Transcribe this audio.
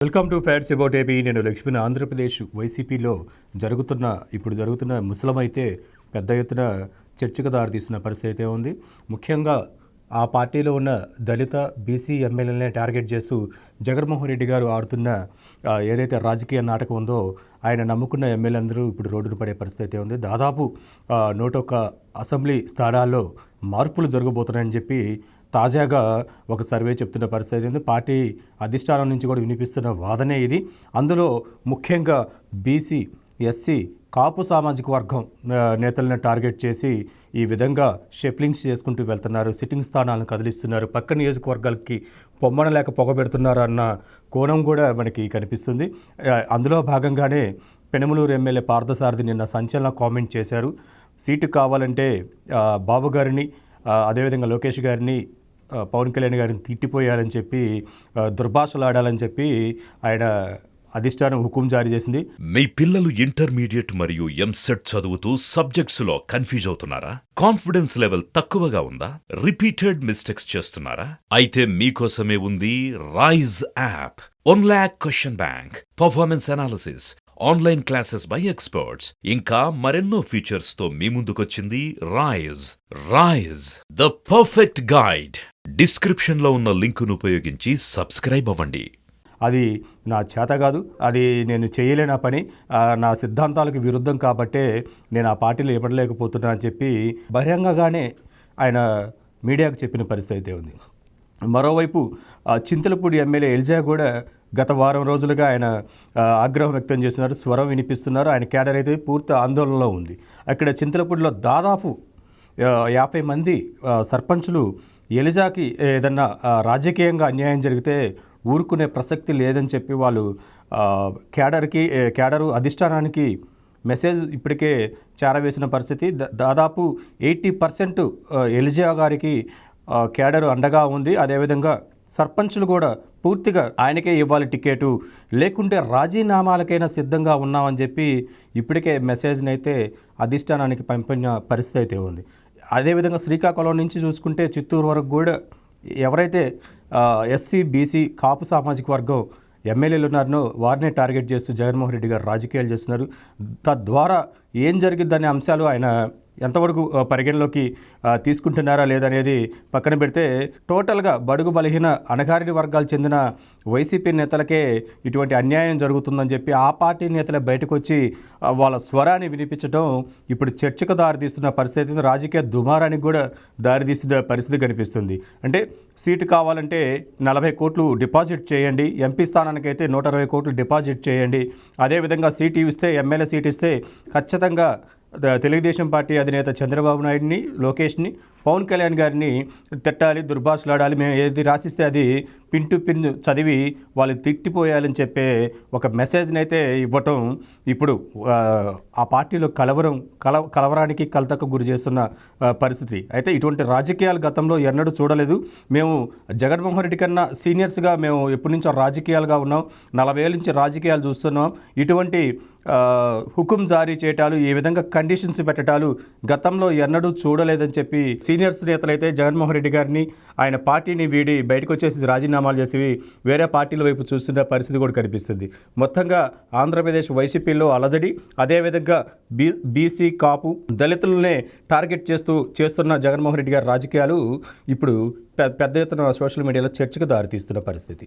Welcome to fats about AP. నేను లక్ష్మణ్. ఆంధ్రప్రదేశ్ వైసీపీలో ఇప్పుడు జరుగుతున్న ముసలమైతే పెద్ద ఎత్తున చర్చకు దారితీస్తున్న పరిస్థితి అయితే ఉంది. ముఖ్యంగా ఆ పార్టీలో ఉన్న దళిత బీసీ ఎమ్మెల్యేలనే టార్గెట్ చేస్తూ జగన్మోహన్ రెడ్డి గారు ఆడుతున్న ఏదైతే రాజకీయ నాటకం ఉందో ఆయన నమ్ముకున్న ఎమ్మెల్యేలందరూ ఇప్పుడు రోడ్డున పడే పరిస్థితి అయితే ఉంది. దాదాపు 101 అసెంబ్లీ స్థానాల్లో మార్పులు జరగబోతున్నాయని చెప్పి తాజాగా ఒక సర్వే చెప్తున్న పరిస్థితి ఉంది. పార్టీ అధిష్టానం నుంచి కూడా వినిపిస్తున్న వాదనే ఇది. అందులో ముఖ్యంగా బీసీ, ఎస్సీ, కాపు సామాజిక వర్గం నేతలను టార్గెట్ చేసి ఈ విధంగా షెఫ్లింగ్స్ చేసుకుంటూ వెళ్తున్నారు. సిట్టింగ్ స్థానాలను కదిలిస్తున్నారు. పక్క నియోజకవర్గాలకి పొమ్మనలేక పొగబెడుతున్నారు అన్న కోణం కూడా మనకి కనిపిస్తుంది. అందులో భాగంగానే పెనమలూరు ఎమ్మెల్యే పార్థసారథి నిన్న సంచలన కామెంట్ చేశారు. సీటు కావాలంటే బాబు గారిని, అదేవిధంగా లోకేష్ గారిని, పవన్ కళ్యాణ్ గారిని తిట్టిపోయాలని చెప్పి, దుర్భాషలాడాలని చెప్పి ఆయన అధిష్టానం హుకుం జారీ చేసింది. మీ పిల్లలు ఇంటర్మీడియట్ మరియు ఎంసెట్ చదువుతూ సబ్జెక్ట్స్ లో కన్ఫ్యూజ్ అవుతున్నారా? కాన్ఫిడెన్స్ లెవెల్ తక్కువగా ఉందా? రిపీటెడ్ మిస్టేక్స్ చేస్తున్నారా? అయితే మీకోసమే ఉంది Rise app. 1 lakh question bank, performance analysis, online classes by experts, ఇంకా మరెన్నో ఫీచర్స్ తో మీ ముందుకొచ్చింది Rise the perfect guide. Description లో ఉన్న లింకును ఉపయోగించి సబ్స్క్రైబ్ అవ్వండి. అది నా చేత కాదు, అది నేను చేయలేని పని, నా సిద్ధాంతాలకు విరుద్ధం కాబట్టే నేను ఆ పార్టీలో ఇవ్వలేకపోతున్నా అని చెప్పి బహిరంగంగానే ఆయన మీడియాకు చెప్పిన పరిస్థితి అయితే ఉంది. మరోవైపు చింతలపూడి ఎమ్మెల్యే ఎల్జా కూడా గత వారం రోజులుగా ఆయన ఆగ్రహం వ్యక్తం చేస్తున్నారు, స్వరం వినిపిస్తున్నారు. ఆయన క్యాడర్ అయితే పూర్తి ఆందోళనలో ఉంది. అక్కడ చింతలపూడిలో దాదాపు 50 మంది సర్పంచులు ఎలిజాకి ఏదన్నా రాజకీయంగా అన్యాయం జరిగితే ఊరుకునే ప్రసక్తి లేదని చెప్పి వాళ్ళు క్యాడరు అధిష్టానానికి మెసేజ్ ఇప్పటికే చేరవేసిన పరిస్థితి. దాదాపు 80% ఎలిజా గారికి క్యాడరు అండగా ఉంది. అదేవిధంగా సర్పంచులు కూడా పూర్తిగా ఆయనకే ఇవ్వాలి టికెటు, లేకుంటే రాజీనామాలకైనా సిద్ధంగా ఉన్నామని చెప్పి ఇప్పటికే మెసేజ్ని అయితే అధిష్టానానికి పంపిన పరిస్థితి అయితే ఉంది. అదేవిధంగా శ్రీకాకుళం నుంచి చూసుకుంటే చిత్తూరు వరకు కూడా ఎవరైతే ఎస్సీ, బీసీ, కాపు సామాజిక వర్గం ఎమ్మెల్యేలు ఉన్నారో వారినే టార్గెట్ చేస్తూ జగన్మోహన్ రెడ్డి గారు రాజకీయాలు చేస్తున్నారు. తద్వారా ఏం జరిగిద్దనే అంశాలు ఆయన ఎంతవరకు పరిగణలోకి తీసుకుంటున్నారా లేదనేది పక్కన పెడితే టోటల్గా బడుగు బలహీన అణగారిన వర్గాలు చెందిన వైసీపీ నేతలకే ఇటువంటి అన్యాయం జరుగుతుందని చెప్పి ఆ పార్టీ నేతలే బయటకు వచ్చి వాళ్ళ స్వరాన్ని వినిపించడం ఇప్పుడు చర్చకు దారితీస్తున్న పరిస్థితి, రాజకీయ దుమారానికి కూడా దారితీస్తున్న పరిస్థితి కనిపిస్తుంది. అంటే సీటు కావాలంటే 40 కోట్లు డిపాజిట్ చేయండి, ఎంపీ స్థానానికైతే 120 కోట్లు డిపాజిట్ చేయండి, అదేవిధంగా సీటు ఇస్తే, ఎమ్మెల్యే సీటు ఇస్తే ఖచ్చితంగా తెలుగుదేశం పార్టీ అధినేత చంద్రబాబు నాయుడిని, లోకేష్ని, పవన్ కళ్యాణ్ గారిని తిట్టాలి, దుర్భాషలాడాలి, మేము ఏది రాసిస్తే అది పిన్ టు పిన్ చదివి వాళ్ళు తిట్టిపోయాలని చెప్పే ఒక మెసేజ్ని అయితే ఇవ్వటం ఇప్పుడు ఆ పార్టీలో కలవరానికి కలతకు గురి చేస్తున్న పరిస్థితి. అయితే ఇటువంటి రాజకీయాలు గతంలో ఎన్నడూ చూడలేదు. మేము జగన్మోహన్ రెడ్డి కన్నా సీనియర్స్గా మేము ఎప్పటి నుంచో రాజకీయాలుగా ఉన్నాం, 40 ఏళ్ళ నుంచి రాజకీయాలు చూస్తున్నాం. ఇటువంటి హుకుం జారీ చేయటాలు, ఈ విధంగా కండిషన్స్ పెట్టడాలు గతంలో ఎన్నడూ చూడలేదని చెప్పి సీనియర్స్ నేతలైతే జగన్మోహన్ రెడ్డి గారిని, ఆయన పార్టీని వీడి బయటకు వచ్చేసి రాజీనామాలు చేసి వేరే పార్టీల వైపు చూస్తున్న పరిస్థితి కూడా కనిపిస్తుంది. మొత్తంగా ఆంధ్రప్రదేశ్ వైసీపీలో అలజడి, అదేవిధంగా బీసీ, కాపు, దళితులనే టార్గెట్ చేస్తున్న జగన్మోహన్ రెడ్డి గారి రాజకీయాలు ఇప్పుడు పెద్ద ఎత్తున సోషల్ మీడియాలో చర్చకు దారితీస్తున్న పరిస్థితి.